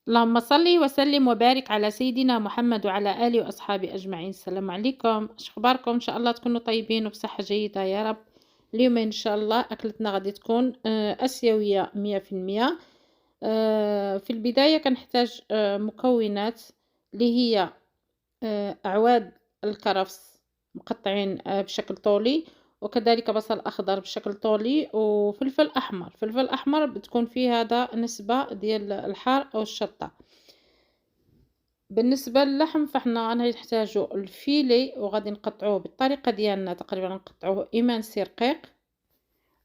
اللهم صل وسلم وبارك على سيدنا محمد وعلى آله وأصحابه أجمعين. السلام عليكم، اش اخباركم؟ ان شاء الله تكونوا طيبين وبصحة جيدة يا رب. اليوم ان شاء الله اكلتنا غادي تكون اسيوية 100%. في البداية كنحتاج مكونات اللي هي أعواد الكرفس مقطعين بشكل طولي، وكذلك بصل أخضر بشكل طولي، وفلفل أحمر. فلفل أحمر بتكون فيه هذا نسبة ديال الحار أو الشطة. بالنسبة للحم فاحنا غادي نحتاجو الفيلي وغادي نقطعوه بالطريقة ديالنا، تقريبا نقطعوه إيمانسي رقيق.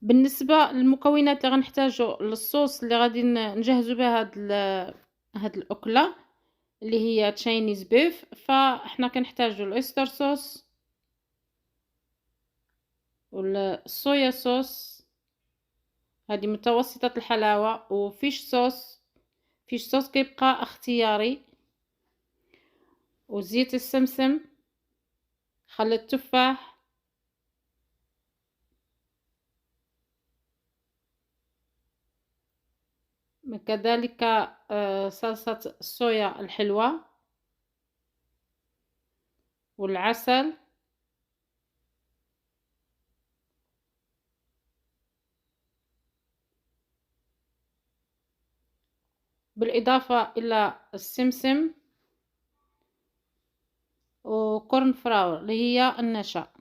بالنسبة للمكونات اللي غنحتاجو للصوص اللي غادي نجهزو بها هاد الأكلة اللي هي تشاينيز بيف، فاحنا كنحتاجو الاويستر صوص والصويا صوص هذه متوسطة الحلاوة، وفيش صوص. فيش صوص كيبقى اختياري، وزيت السمسم، خل التفاح، كذلك صلصة الصويا الحلوة والعسل، بالإضافة إلى السمسم وكورن فلاور اللي هي النشا،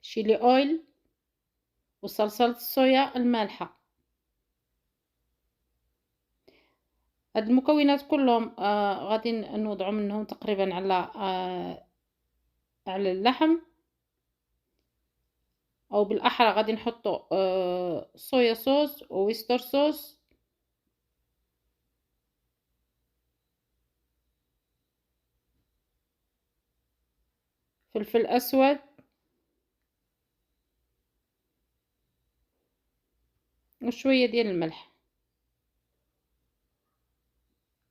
شيلي اويل، وصلصة الصويا المالحة. هاد المكونات كلهم غادي نوضعو منهم تقريبا على اللحم، او بالاحرى غادي نحطو صويا صوص وويستر صوص، فلفل اسود، وشويه ديال الملح.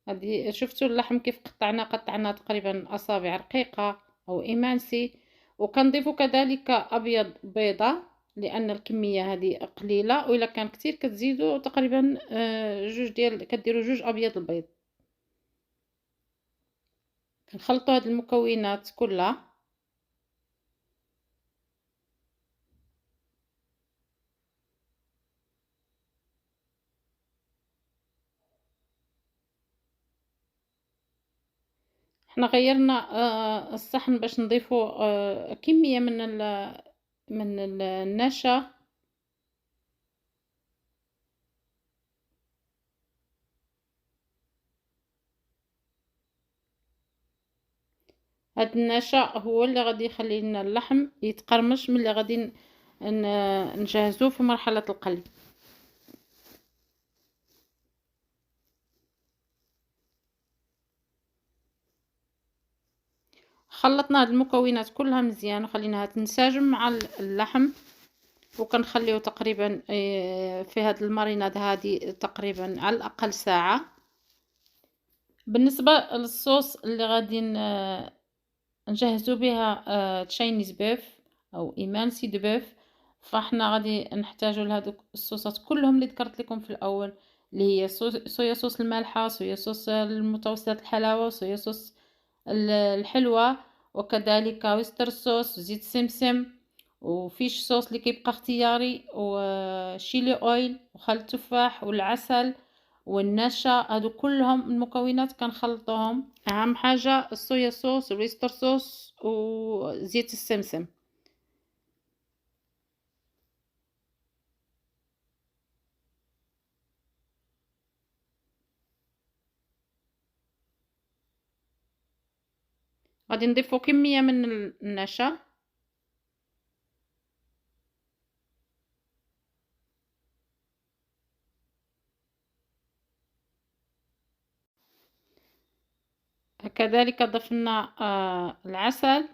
هذه شفتوا اللحم كيف قطعنا تقريبا اصابع رقيقه او ايمانسي. وكنضيفوا كذلك ابيض بيضه لان الكميه هذه قليله، والا كان كتير كتزيدوا تقريبا كديروا جوج ابيض البيض. كنخلطوا هاد المكونات كلها. احنا غيرنا الصحن باش نضيفوا كميه من النشا. هاد النشا هو اللي غادي يخلي لنا اللحم يتقرمش ملي غادي نجهزوه في مرحله القلي. خلطنا هاد المكونات كلها مزيان وخليناها تنسجم مع اللحم، وكنخليو تقريبا في هاد الماريناد هادي تقريبا على الاقل ساعه. بالنسبه للصوص اللي غادي نجهزو بها تشاينيز بيف او ايمانسي دو بيف، فاحنا غادي نحتاجو لهادوك الصوصات كلهم اللي ذكرت لكم في الاول، اللي هي صويا صوص المالحه، صويا صوص المتوسط الحلاوه، صويا صوص الحلوة، وكذلك ويستر صوص، زيت سمسم، وفيش صوص اللي كيبقى اختياري، وشيلي اويل، وخل التفاح، والعسل، والنشا. هادو كلهم المكونات كنخلطوهم. اهم حاجة الصويا صوص، الويستر صوص، وزيت السمسم. غادي نضيفو كمية من النشا، كذلك ضفنا العسل.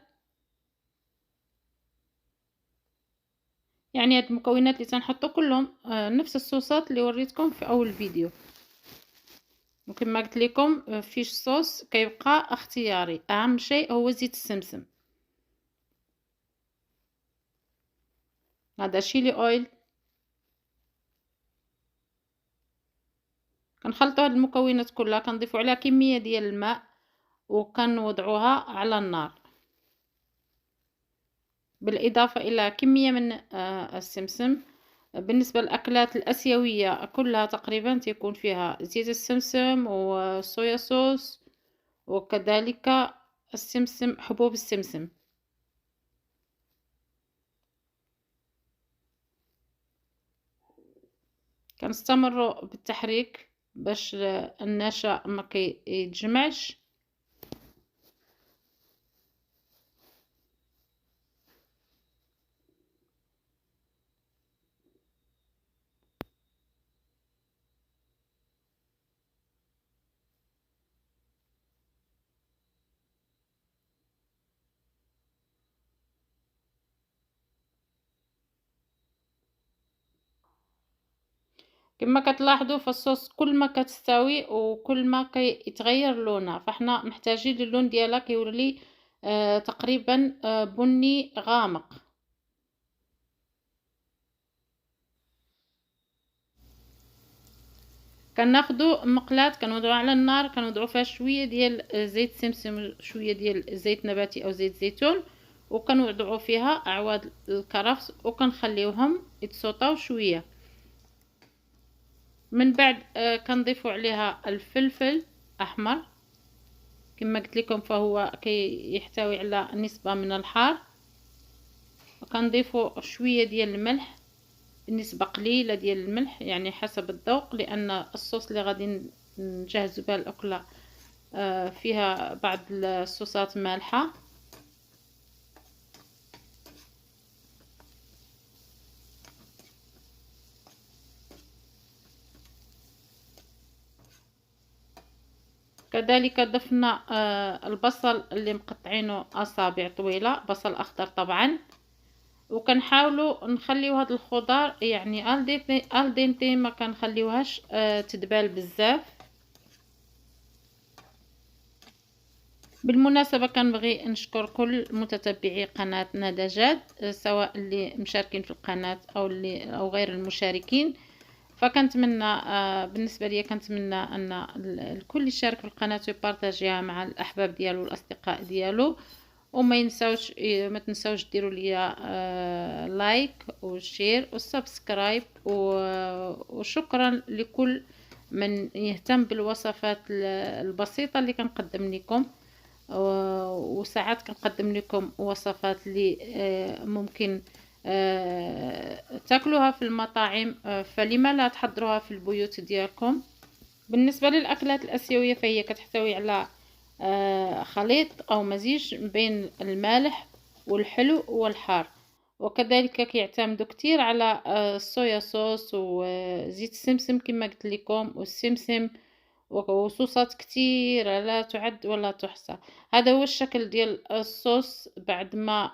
يعني هاد المكونات اللي تنحطو كلهم نفس الصوصات اللي وريتكم في اول فيديو. وكما قلت لكم فيش صوص كيبقى اختياري، اهم شيء هو زيت السمسم. هذا شيلي اويل، كنخلطوا هاد المكونات كلها، كنضيفوا عليها كمية ديال الماء وكنوضعوها على النار، بالإضافة إلى كمية من السمسم. بالنسبة للأكلات الآسيوية كلها تقريبا تيكون فيها زيت السمسم وصويا صوص، وكذلك السمسم، حبوب السمسم. كنستمروا بالتحريك باش النشا ما كيتجمعش. كما كتلاحظوا فالصوص كل ما كتستوي وكل ما كيتغير لونها، فاحنا محتاجين اللون ديالها كيولي تقريبا بني غامق. كناخدو مقلاة كنوضعوها على النار، كنوضعو فيها شويه ديال زيت سمسم، شويه ديال زيت نباتي او زيت زيتون، وكنوضعو فيها اعواد الكرفس وكنخليوهم يتسوطاو شويه. من بعد كنضيفوا عليها الفلفل احمر، كما قلت لكم فهو يحتوي على نسبة من الحار. وكنضيفوا شوية ديال الملح، نسبة قليلة ديال الملح يعني حسب الذوق، لان الصوص اللي غادي نجهزوا بها الاكله فيها بعض الصوصات مالحة. كذلك ضفنا البصل اللي مقطعينه اصابع طويلة، بصل اخضر طبعا. وكنحاولوا نخليو هاد الخضار يعني الدينتي ما كنخليوهاش تدبال بزاف. بالمناسبة كنبغي نشكر كل متتبعي قناة ندى جاد، سواء اللي مشاركين في القناة او غير المشاركين. فكنتمنى بالنسبه لي كنتمنى ان الكل يشارك في القناه ويبارطاجيها مع الاحباب ديالو والاصدقاء ديالو. وما ينساوش ما تنساوش ديروا لي لايك وشير وسبسكرايب. وشكرا لكل من يهتم بالوصفات البسيطه اللي كنقدم لكم. وساعات كنقدم لكم وصفات اللي ممكن تاكلوها في المطاعم، فلما لا تحضروها في البيوت ديالكم. بالنسبه للاكلات الاسيويه فهي كتحتوي على خليط او مزيج بين المالح والحلو والحار، وكذلك كيعتمدوا كتير على الصويا صوص وزيت السمسم كما قلت لكم والسمسم، وصوصات كتير لا تعد ولا تحصى. هذا هو الشكل ديال الصوص بعد ما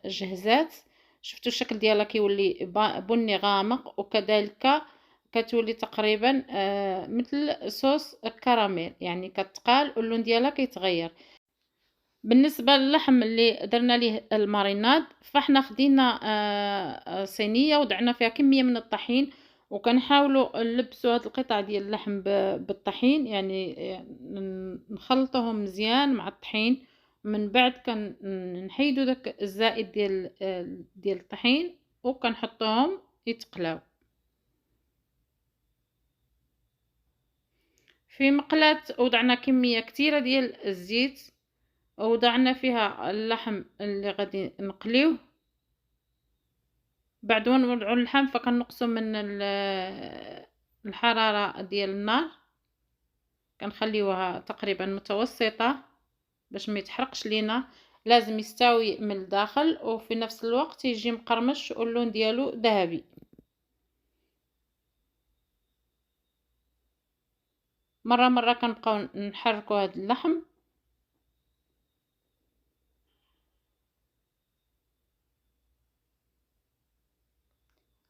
جهزات. شفتوا الشكل ديالها كيولي بني غامق، وكذلك كتولي تقريبا مثل صوص الكراميل، يعني كتقال واللون ديالها كيتغير. بالنسبه للحم اللي درنا ليه الماريناد، فاحنا خدينا صينيه وضعنا فيها كميه من الطحين، وكنحاولوا نلبسوا هاد القطع ديال اللحم بالطحين، يعني نخلطوهم مزيان مع الطحين. من بعد كنحيدوا داك الزائد ديال الطحين وكنحطوهم يتقلاو في مقلاة. وضعنا كمية كتيرة ديال الزيت ووضعنا فيها اللحم اللي غادي نقليوه. بعد ما نوضعوا اللحم فكنقصوا من الحرارة ديال النار، كنخليوها تقريبا متوسطة باش ما يتحرقش لينا. لازم يستوي من الداخل وفي نفس الوقت يجي مقرمش واللون ديالو ذهبي. مرة كنبقاو نحركوا هذا اللحم.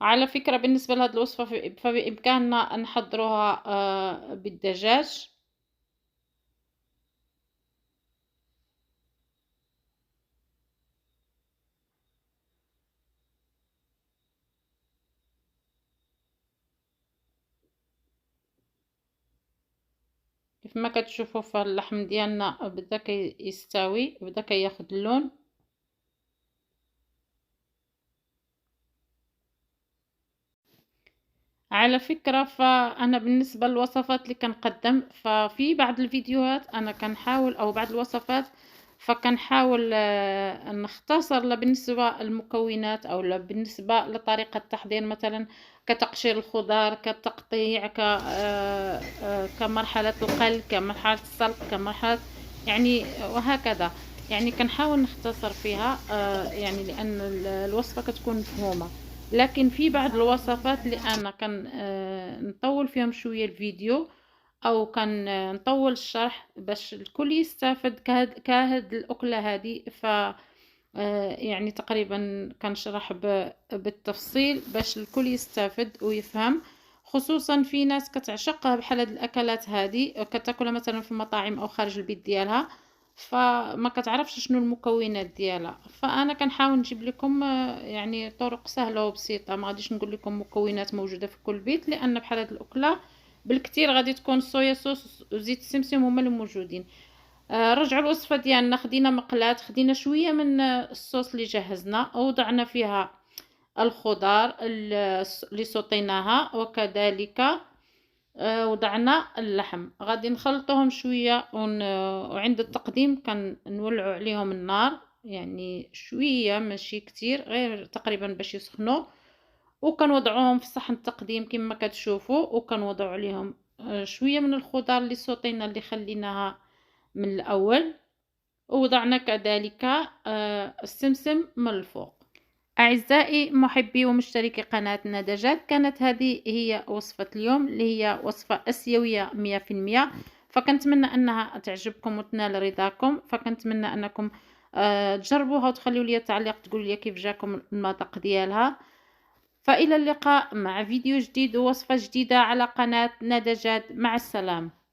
على فكرة بالنسبة لهذه الوصفة فبإمكاننا نحضروها بالدجاج. كيف ما كتشوفوا فاللحم ديالنا بدا كيستوي، بدا كياخد اللون. على فكرة فأنا بالنسبة للوصفات اللي كنقدم، ففي بعض الفيديوهات أنا كنحاول، أو بعض الوصفات فكنحاول نختصر لا بالنسبة للمكونات أو لا بالنسبة لطريقة التحضير، مثلا كتقشير الخضار، كتقطيع، كمرحلة القل، كمرحلة السلق، كمرحلة يعني وهكذا. يعني كنحاول نختصر فيها يعني لأن الوصفة كتكون مفهومة. لكن في بعض الوصفات اللي انا كان نطول فيهم شويه الفيديو، او كان نطول الشرح باش الكل يستافد كهاد الاكله هذه. ف يعني تقريبا كنشرح بالتفصيل باش الكل يستافد ويفهم. خصوصا في ناس كتعشق بحال هاد الاكلات هذه، كتاكلها مثلا في المطاعم او خارج البيت ديالها، فما كتعرفش شنو المكونات ديالها. فانا كنحاول نجيب لكم يعني طرق سهله وبسيطه. ما غاديش نقول لكم مكونات موجوده في كل بيت، لان بحال هاد الاكله بالكثير غادي تكون صويا صوص وزيت السمسم هما اللي موجودين. رجعوا الوصفه ديالنا، خدينا مقلاة، خدينا شويه من الصوص اللي جهزنا، وضعنا فيها الخضار اللي سوطيناها، وكذلك وضعنا اللحم. غادي نخلطوهم شويه وعند التقديم كنولعوا عليهم النار، يعني شويه ماشي كتير، غير تقريبا باش يسخنوا. وكنوضعوهم في صحن التقديم كما كتشوفوا، وكنوضعوا عليهم شويه من الخضار اللي سوطينا اللي خليناها من الاول. ووضعنا كذلك السمسم من الفوق. أعزائي محبي ومشتركي قناة ندجات، كانت هذه هي وصفة اليوم اللي هي وصفة آسيوية 100%. فكنتمنى أنها تعجبكم وتنال رضاكم. فكنتمنى أنكم تجربوها وتخليوا لي تعليق تقولوا لي كيف جاكم المذاق ديالها. فإلى اللقاء مع فيديو جديد ووصفة جديدة على قناة ندجات. مع السلامة.